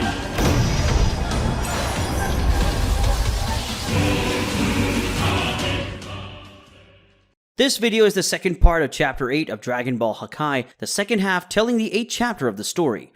Hakai. This video is the second part of Chapter 8 of Dragon Ball Hakai, the second half telling the 8th chapter of the story.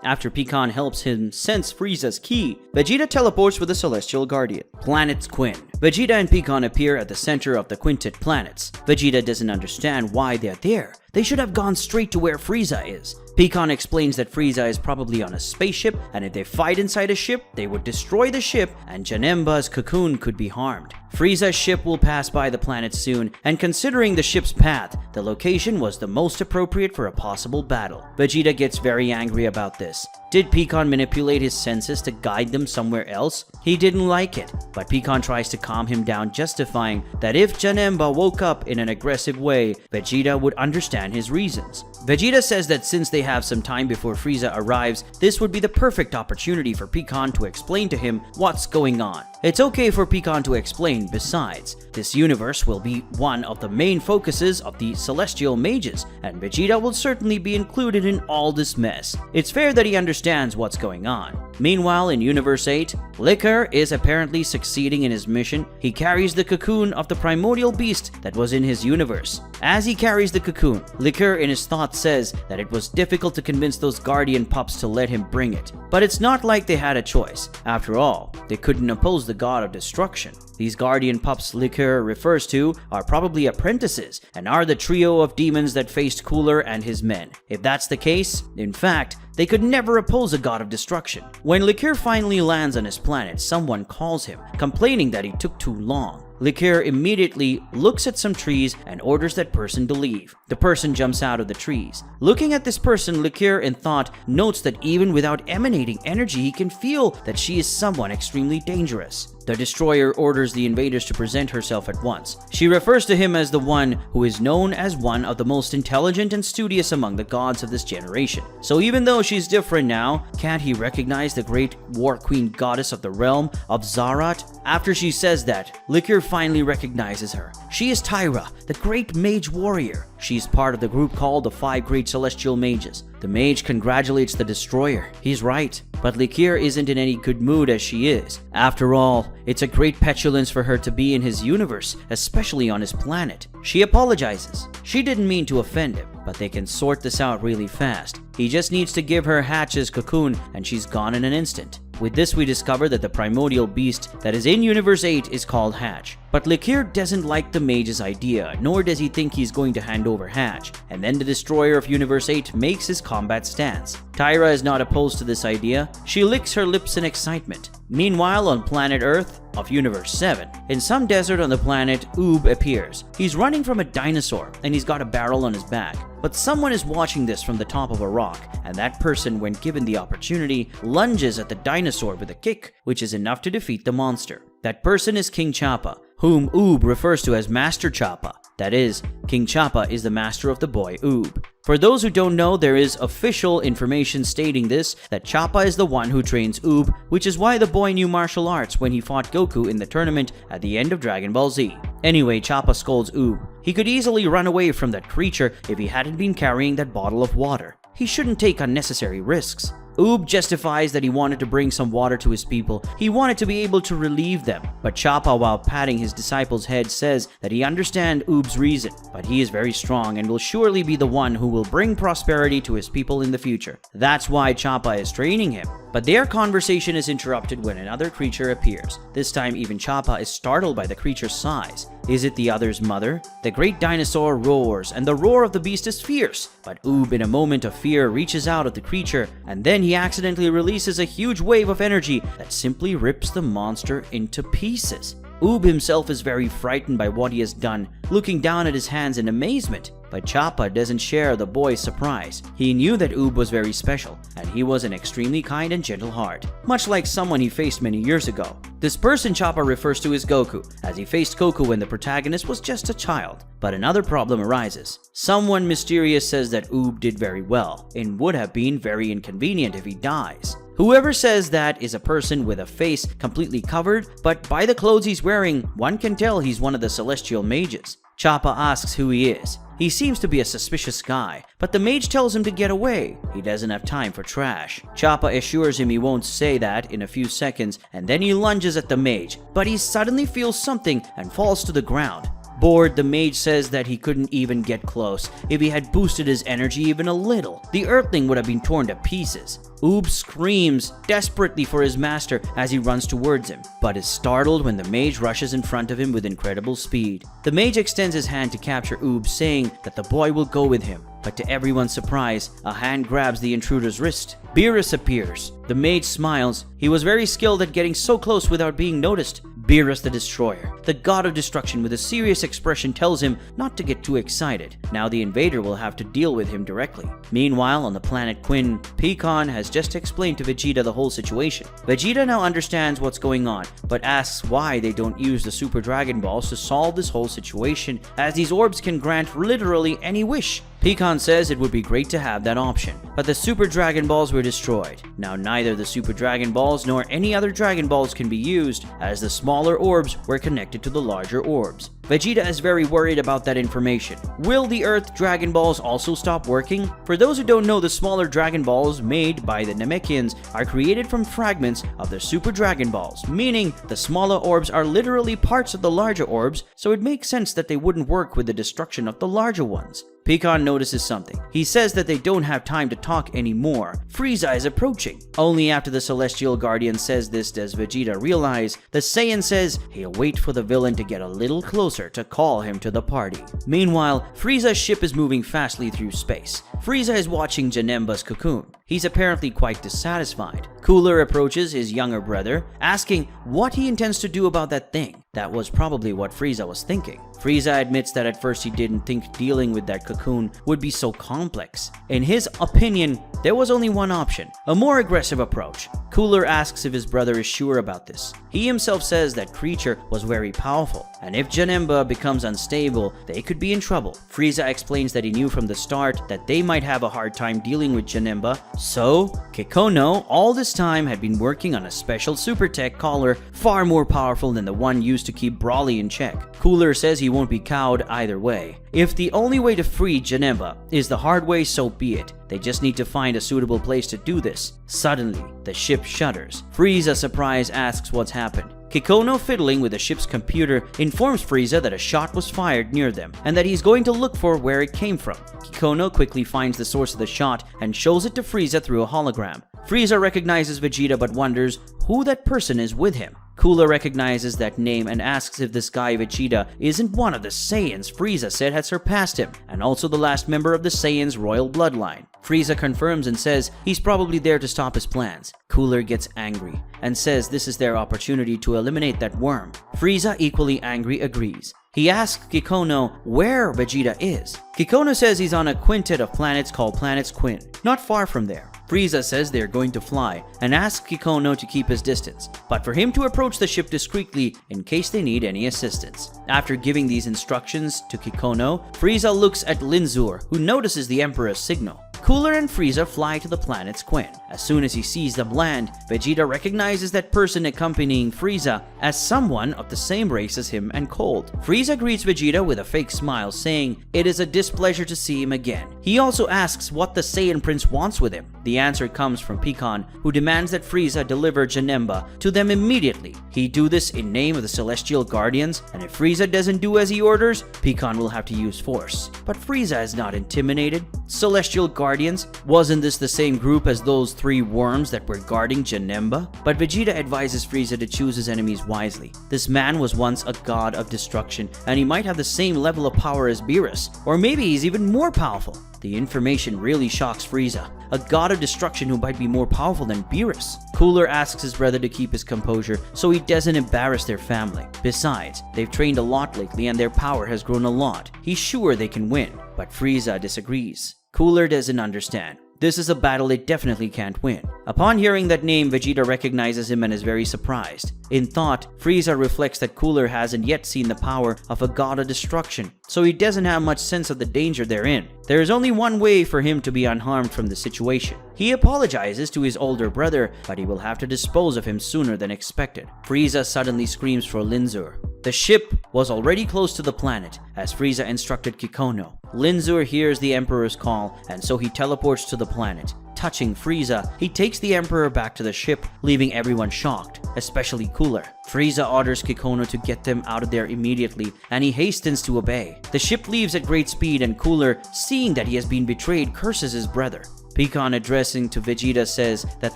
After Pikan helps him sense Frieza's ki, Vegeta teleports with the Celestial Guardian, Planet's Quinn. Vegeta and Pikan appear at the center of the quintet planets. Vegeta doesn't understand why they're there. They should have gone straight to where Frieza is. Pikan explains that Frieza is probably on a spaceship, and if they fight inside a ship, they would destroy the ship and Janemba's cocoon could be harmed. Frieza's ship will pass by the planet soon, and considering the ship's path, the location was the most appropriate for a possible battle. Vegeta gets very angry about this. Did Pikan manipulate his senses to guide them somewhere else? He didn't like it, but Pikan tries to calm him down, justifying that if Janemba woke up in an aggressive way, Vegeta would understand his reasons. Vegeta says that since they have some time before Frieza arrives, this would be the perfect opportunity for Pikan to explain to him what's going on. It's okay for Pikan to explain. Besides, this universe will be one of the main focuses of the Celestial Mages, and Vegeta will certainly be included in all this mess. It's fair that he understands what's going on. Meanwhile, in Universe 8, Liquor is apparently succeeding in his mission. He carries the cocoon of the primordial beast that was in his universe. As he carries the cocoon, Liquor in his thoughts says that it was difficult to convince those guardian pups to let him bring it. But it's not like they had a choice. After all, they couldn't oppose the god of destruction. These guardian pups Liquor refers to are probably apprentices and are the trio of demons that faced Cooler and his men. If that's the case, in fact, they could never oppose a god of destruction. When Liquor finally lands on his planet, someone calls him, complaining that he took too long. Liquor immediately looks at some trees and orders that person to leave. The person jumps out of the trees. Looking at this person, Liquor in thought notes that even without emanating energy, he can feel that she is someone extremely dangerous. The destroyer orders the invaders to present herself at once. She refers to him as the one who is known as one of the most intelligent and studious among the gods of this generation. So even though she's different now, can't he recognize the great war queen goddess of the realm of Zarat? After she says that, Liquor finally recognizes her. She is Tyra, the great mage warrior. She's part of the group called the 5 Great Celestial Mages. The mage congratulates the destroyer. He's right, but Liquor isn't in any good mood as she is. After all, it's a great petulance for her to be in his universe, especially on his planet. She apologizes. She didn't mean to offend him, but they can sort this out really fast. He just needs to give her Hatch's cocoon and she's gone in an instant. With this, we discover that the primordial beast that is in Universe 8 is called Hatch. But Liquor doesn't like the mage's idea, nor does he think he's going to hand over Hatch. And then the destroyer of Universe 8 makes his combat stance. Tyra is not opposed to this idea. She licks her lips in excitement. Meanwhile, on planet Earth of Universe 7, in some desert on the planet, Oob appears. He's running from a dinosaur, and he's got a barrel on his back. But someone is watching this from the top of a rock, and that person, when given the opportunity, lunges at the dinosaur with a kick, which is enough to defeat the monster. That person is King Chappa, whom Oob refers to as Master Chappa. That is, King Chappa is the master of the boy Oob. For those who don't know, there is official information stating this, that Chappa is the one who trains Oob, which is why the boy knew martial arts when he fought Goku in the tournament at the end of Dragon Ball Z. Anyway, Chappa scolds Oob. He could easily run away from that creature if he hadn't been carrying that bottle of water. He shouldn't take unnecessary risks. Oob justifies that he wanted to bring some water to his people. He wanted to be able to relieve them. But Chappa, while patting his disciple's head, says that he understands Oob's reason, but he is very strong and will surely be the one who will bring prosperity to his people in the future. That's why Chappa is training him. But their conversation is interrupted when another creature appears. This time, even Chappa is startled by the creature's size. Is it the other's mother? The great dinosaur roars, and the roar of the beast is fierce. But Oob, in a moment of fear, reaches out at the creature, and then he accidentally releases a huge wave of energy that simply rips the monster into pieces. Oob himself is very frightened by what he has done, looking down at his hands in amazement. But Chappa doesn't share the boy's surprise. He knew that Oob was very special, and he was an extremely kind and gentle heart, much like someone he faced many years ago. This person Chappa refers to as Goku, as he faced Goku when the protagonist was just a child. But another problem arises. Someone mysterious says that Oob did very well, and would have been very inconvenient if he dies. Whoever says that is a person with a face completely covered, but by the clothes he's wearing, one can tell he's one of the celestial mages. Choppa asks who he is. He seems to be a suspicious guy, but the mage tells him to get away. He doesn't have time for trash. Choppa assures him he won't say that in a few seconds, and then he lunges at the mage, but he suddenly feels something and falls to the ground. Bored, the mage says that he couldn't even get close. If he had boosted his energy even a little, the earthling would have been torn to pieces. Oob screams desperately for his master as he runs towards him, but is startled when the mage rushes in front of him with incredible speed. The mage extends his hand to capture Oob, saying that the boy will go with him. But to everyone's surprise, a hand grabs the intruder's wrist. Beerus appears. The mage smiles. He was very skilled at getting so close without being noticed. Beerus the Destroyer, the god of destruction, with a serious expression tells him not to get too excited. Now the invader will have to deal with him directly. Meanwhile, on the planet Quinn, Pikan has just explained to Vegeta the whole situation. Vegeta now understands what's going on, but asks why they don't use the Super Dragon Balls to solve this whole situation, as these orbs can grant literally any wish. Pikan says it would be great to have that option, but the Super Dragon Balls were destroyed. Now neither the Super Dragon Balls nor any other Dragon Balls can be used, as the smaller orbs were connected to the larger orbs. Vegeta is very worried about that information. Will the Earth Dragon Balls also stop working? For those who don't know, the smaller Dragon Balls made by the Namekians are created from fragments of the Super Dragon Balls, meaning the smaller orbs are literally parts of the larger orbs, so it makes sense that they wouldn't work with the destruction of the larger ones. Pikan notices something. He says that they don't have time to talk anymore. Frieza is approaching. Only after the Celestial Guardian says this does Vegeta realize the Saiyan says he'll wait for the villain to get a little closer to call him to the party. Meanwhile, Frieza's ship is moving fastly through space. Frieza is watching Janemba's cocoon. He's apparently quite dissatisfied. Cooler approaches his younger brother, asking what he intends to do about that thing. That was probably what Frieza was thinking. Frieza admits that at first he didn't think dealing with that cocoon would be so complex. In his opinion, there was only one option, a more aggressive approach. Cooler asks if his brother is sure about this. He himself says that creature was very powerful, and if Janemba becomes unstable, they could be in trouble. Frieza explains that he knew from the start that they might have a hard time dealing with Janemba, so Kikono all this time had been working on a special super tech collar far more powerful than the one used to keep Brawly in check. Cooler says he won't be cowed either way. If the only way to free Janemba is the hard way, so be it. They just need to find a suitable place to do this. Suddenly, the ship shudders. Frieza, surprised, asks what's happened. Kikono, fiddling with the ship's computer, informs Frieza that a shot was fired near them and that he's going to look for where it came from. Kikono quickly finds the source of the shot and shows it to Frieza through a hologram. Frieza recognizes Vegeta but wonders who that person is with him. Cooler recognizes that name and asks if this guy Vegeta isn't one of the Saiyans Frieza said had surpassed him, and also the last member of the Saiyans' royal bloodline. Frieza confirms and says he's probably there to stop his plans. Cooler gets angry and says this is their opportunity to eliminate that worm. Frieza, equally angry, agrees. He asks Kikono where Vegeta is. Kikono says he's on a quintet of planets called Planets Quinn, not far from there. Frieza says they're going to fly and asks Kikono to keep his distance, but for him to approach the ship discreetly in case they need any assistance. After giving these instructions to Kikono, Frieza looks at Linzur, who notices the Emperor's signal. Cooler and Frieza fly to the planet's Quinn. As soon as he sees them land, Vegeta recognizes that person accompanying Frieza as someone of the same race as him and Cold. Frieza greets Vegeta with a fake smile, saying it is a displeasure to see him again. He also asks what the Saiyan Prince wants with him. The answer comes from Pikan, who demands that Frieza deliver Janemba to them immediately. He do this in name of the Celestial Guardians, and if Frieza doesn't do as he orders, Pikan will have to use force. But Frieza is not intimidated. Celestial Guardians? Wasn't this the same group as those 3 worms that were guarding Janemba? But Vegeta advises Frieza to choose his enemies wisely. This man was once a god of destruction, and he might have the same level of power as Beerus, or maybe he's even more powerful. The information really shocks Frieza, a god of destruction who might be more powerful than Beerus. Cooler asks his brother to keep his composure so he doesn't embarrass their family. Besides, they've trained a lot lately and their power has grown a lot. He's sure they can win, but Frieza disagrees. Cooler doesn't understand. This is a battle they definitely can't win. Upon hearing that name, Vegeta recognizes him and is very surprised. In thought, Frieza reflects that Cooler hasn't yet seen the power of a god of destruction, so he doesn't have much sense of the danger they're in. There is only one way for him to be unharmed from the situation. He apologizes to his older brother, but he will have to dispose of him sooner than expected. Frieza suddenly screams for Linzur. The ship was already close to the planet as Frieza instructed Kikono. Linzur hears the Emperor's call, and so he teleports to the planet. Touching Frieza, he takes the Emperor back to the ship, leaving everyone shocked, especially Cooler. Frieza orders Kikono to get them out of there immediately, and he hastens to obey. The ship leaves at great speed, and Cooler, seeing that he has been betrayed, curses his brother. Pikan, addressing to Vegeta, says that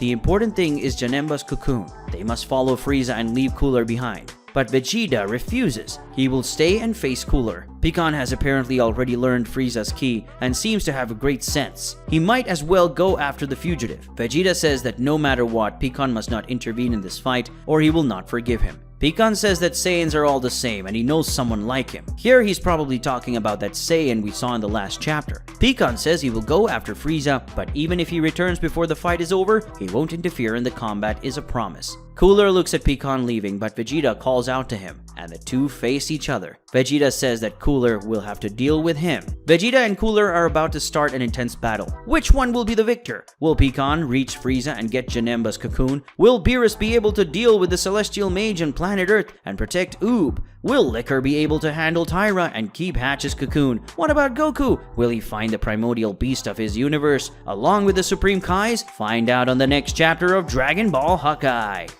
the important thing is Janemba's cocoon. They must follow Frieza and leave Cooler behind. But Vegeta refuses. He will stay and face Cooler. Pikan has apparently already learned Frieza's ki and seems to have a great sense. He might as well go after the fugitive. Vegeta says that no matter what, Pikan must not intervene in this fight or he will not forgive him. Pikan says that Saiyans are all the same and he knows someone like him. Here he's probably talking about that Saiyan we saw in the last chapter. Pikan says he will go after Frieza, but even if he returns before the fight is over, he won't interfere in the combat is a promise. Cooler looks at Pikan leaving, but Vegeta calls out to him, and the two face each other. Vegeta says that Cooler will have to deal with him. Vegeta and Cooler are about to start an intense battle. Which one will be the victor? Will Pikan reach Frieza and get Janemba's cocoon? Will Beerus be able to deal with the Celestial Mage on planet Earth and protect Oob? Will Licker be able to handle Tyra and keep Hatch's cocoon? What about Goku? Will he find the primordial beast of his universe along with the Supreme Kais? Find out on the next chapter of Dragon Ball Hakai.